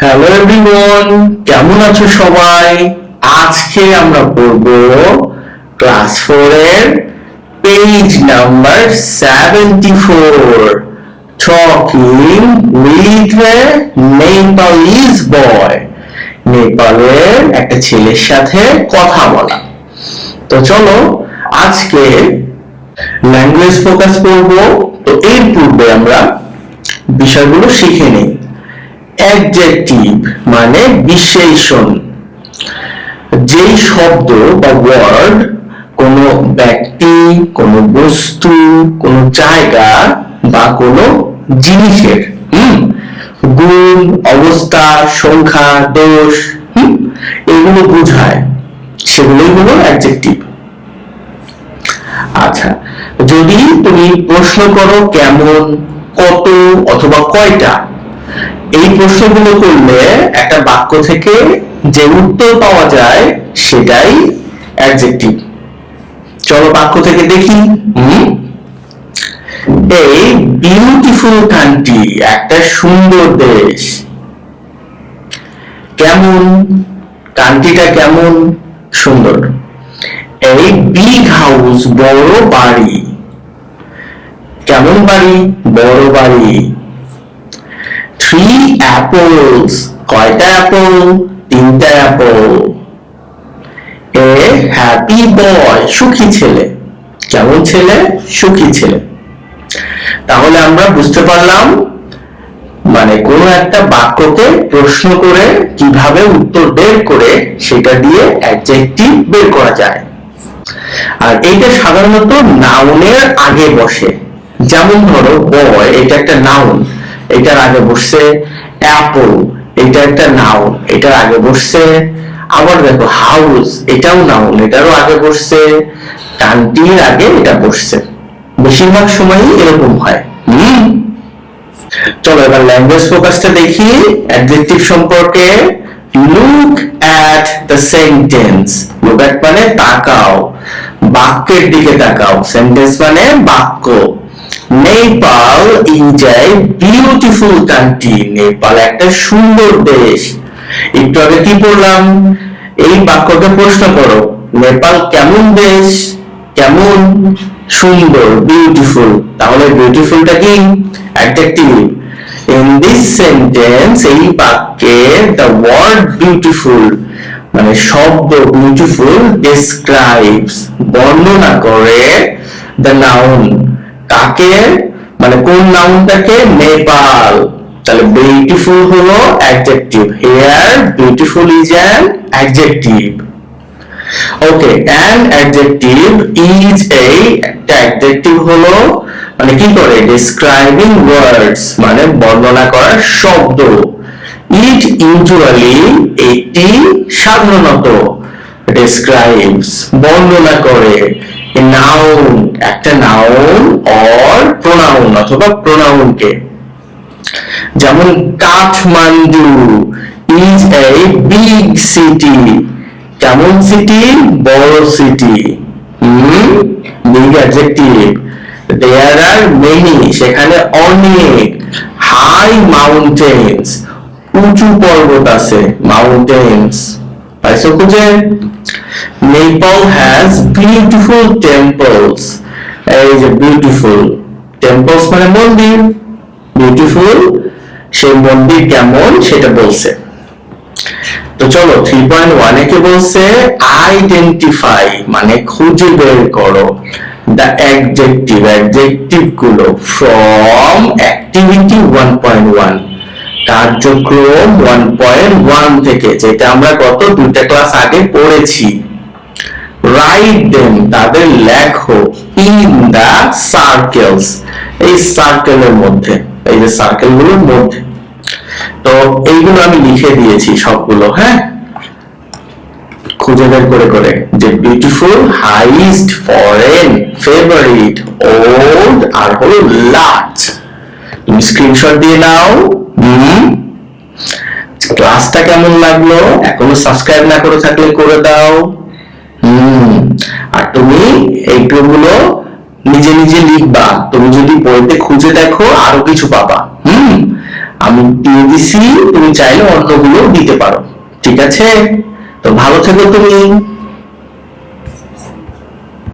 Hello everyone, কেমন আছো সবাই? আজকে আমরা পড়ব ক্লাস 4 এর page number 74, talking with a Nepalese boy. নেপালের একটা ছেলের সাথে কথা বলা। তো চলো আজকে ল্যাঙ্গুয়েজ ফোকাস করব। তো এর পূর্বে আমরা বিষয়গুলো শিখে নেই। অ্যাডজেক্টিভ মানে বিশেষণ, যেই শব্দ বা ওয়ার্ড কোনো ব্যক্তি, কোনো বস্তু, কোনো জায়গা বা কোনো জিনিসের গুণ, অবস্থা, সংখ্যা, দোষ এগুলো বোঝায়, সেগুলোই হলো অ্যাডজেক্টিভ। আচ্ছা, যদি তুমি প্রশ্ন করো কেমন, কত অথবা কয়টা, এই প্রশ্নগুলো করলে একটা বাক্য থেকে যে উত্তর পাওয়া যায় সেটাই অ্যাডজেক্টিভ। চলো বাক্য থেকে দেখি। এই বিউটিফুল কান্ট্রি, একটা সুন্দর দেশ। কেমন, কান্ট্রিটা কেমন, সুন্দর। এই বিগ হাউস, বড় বাড়ি। কেমন বাড়ি, বড় বাড়ি। 3 apples, কয়টা অ্যাপল, 3টা অ্যাপল। এ হ্যাপি বয়, সুখী ছেলে। কেমন ছেলে, সুখী ছেলে। তাহলে আমরা বুঝতে পারলাম মানে কোন একটা বাক্যকে প্রশ্ন করে কিভাবে উত্তর বের করে সেটা দিয়ে অ্যাডজেক্টিভ বের করা যায়। আর এইটা সাধারণত নাউনের আগে বসে। যেমন ধরো বয়, এটা একটা নাউন, এটার আগে বসছে অ্যাপল, এটা একটা নাউন, এটার আগে বসছে। আবার দেখো হাউস, এটাও নাউন, এটারও আগে বসছে। কান্ট্রির আগে এটা বসছে। বেশিরভাগ সময়ই এরকম হয়। চলো এবার ল্যাঙ্গুয়েজ ফোকাসটা দেখি অ্যাডজেক্টিভ সম্পর্কে। Look at the sentence. Look at মানে তাকাও, বাক্যের দিকে তাকাও। সেন্টেন্স মানে বাক্য। Nepal is a beautiful country. Nepal একটা সুন্দর দেশ। একটু আগে কি পড়লাম, এই বাক্যকে প্রশ্ন করো, নেপাল কেমন দেশ, কেমন, সুন্দর, বিউটিফুল। তাহলে বিউটিফুলটা কি, অ্যাডজেক্টিভ। ইন দিস সেন্টেন্স, এই বাক্যে দ্য ওয়ার্ড বিউটিফুল মানে শব্দ বিউটিফুল ডেসক্রাইবস বর্ণনা করে দ্য নাউন, কাকে মানে কোন নাউনটাকে, নেপাল। তাহলে বিউটিফুল হলো adjective. Here beautiful is an adjective. Okay, an adjective is একটা অ্যাডজেক্টিভ হলো মানে কি করে, ডেসক্রাইবিং ওয়ার্ডস মানে বর্ণনা করার শব্দ। ইট ইউজুয়ালি, এটি সাধারণত, ডেসক্রাইবস বর্ণনা করে, নাউন একটা নাউন অর প্রোনাউন অথবা প্রোনাউনকে। যেমন Kathmandu is a big city. কেমন সিটি, বড় city. Big adjective. There are many, সেখানে অনেক। হাই মাউন্টেন্স, উঁচু পর্বত আছে, মাউন্টেন্স। পাইছো খুঁজে? Nepal has beautiful temples. এই যে বিউটিফুল, টেম্পলস মানে মন্দির, বিউটিফুল সেই মন্দির কেমন সেটা বলছে। তো চলো 3.1 কে বলছে আইডেন্টিফাই মানে খুঁজে বের করো দ্য অ্যাডজেক্টিভ, অ্যাডজেক্টিভ গুলো ফ্রম অ্যাক্টিভিটি 1.1, কার্যক্রম 1.1 থেকে, যেটা আমরা গত 2টা ক্লাস আগে পড়েছি। রাইট দেম, তাদের লেখো, ইন দা সার্কেলস, এই সার্কেলের মধ্যে, এই যে সার্কেল গুলোর মধ্যে। তো এইগুলো আমি লিখে দিয়েছি সবগুলো, হ্যাঁ, খুঁজে বের করে করে। যে beautiful, highest, foreign, favourite, old আর হলো লার্জ। তুমি স্ক্রিনশট দিয়ে নাও। ক্লাসটা কেমন লাগলো, এখনো সাবস্ক্রাইব না করে থাকলে করে দাও। আর তুমি এইগুলো নিজে নিজে লিখবা। তুমি যদি বইতে খুঁজে দেখো আরো কিছু পাবা। আমি দিয়ে দিছি, তুমি চাইলে অন্যগুলো দিতে পারো। ঠিক আছে, তো ভালো থেকো তুমি।